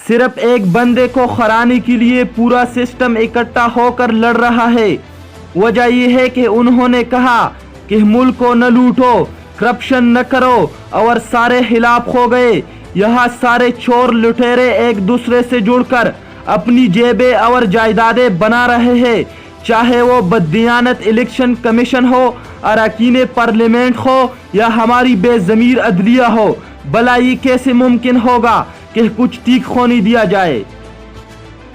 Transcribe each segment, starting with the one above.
صرف ایک بندے کو ہرانے کے لیے پورا سسٹم اکٹھا ہو کر لڑ رہا ہے۔ وجہ یہ ہے کہ انہوں نے کہا کہ ملک کو نہ لوٹو، کرپشن نہ کرو، اور سارے خلاف ہو گئے۔ یہاں سارے چور لٹیرے ایک دوسرے سے جڑ کر اپنی جیبیں اور جائیدادیں بنا رہے ہیں، چاہے وہ بددیانت الیکشن کمیشن ہو، اراکین پارلیمنٹ ہو یا ہماری بے ضمیر عدلیہ ہو۔ بھلا یہ کیسے ممکن ہوگا کہ کچھ ٹھیک ہونے دیا جائے؟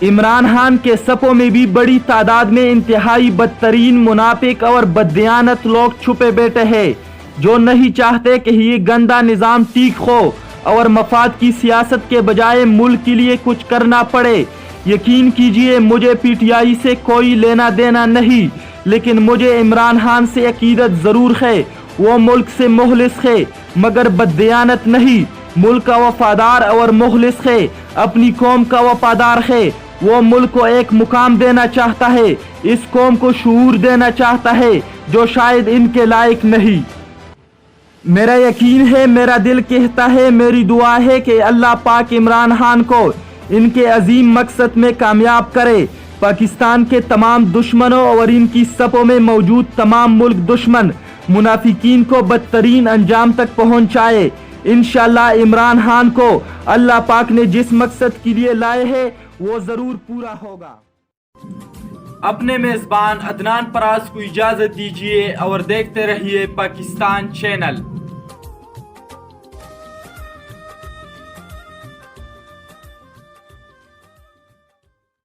عمران خان کے صفوں میں بھی بڑی تعداد میں انتہائی بدترین منافق اور بددیانت لوگ چھپے بیٹھے ہیں، جو نہیں چاہتے کہ یہ گندا نظام ٹھیک ہو اور مفاد کی سیاست کے بجائے ملک کے لیے کچھ کرنا پڑے۔ یقین کیجئے مجھے پی ٹی آئی سے کوئی لینا دینا نہیں، لیکن مجھے عمران خان سے عقیدت ضرور ہے۔ وہ ملک سے مخلص ہے مگر بددیانت نہیں، ملک کا وفادار اور مخلص ہے، اپنی قوم کا وفادار ہے۔ وہ ملک کو ایک مقام دینا چاہتا ہے، اس قوم کو شعور دینا چاہتا ہے جو شاید ان کے لائق نہیں۔ میرا یقین ہے، میرا دل کہتا ہے، میری دعا ہے کہ اللہ پاک عمران خان کو ان کے عظیم مقصد میں کامیاب کرے، پاکستان کے تمام دشمنوں اور ان کی صفوں میں موجود تمام ملک دشمن منافقین کو بدترین انجام تک پہنچائے۔ انشاءاللہ عمران خان کو اللہ پاک نے جس مقصد کے لیے لائے ہے وہ ضرور پورا ہوگا۔ اپنے میزبان عدنان پراز کو اجازت دیجیے اور دیکھتے رہیے پاکستان چینل۔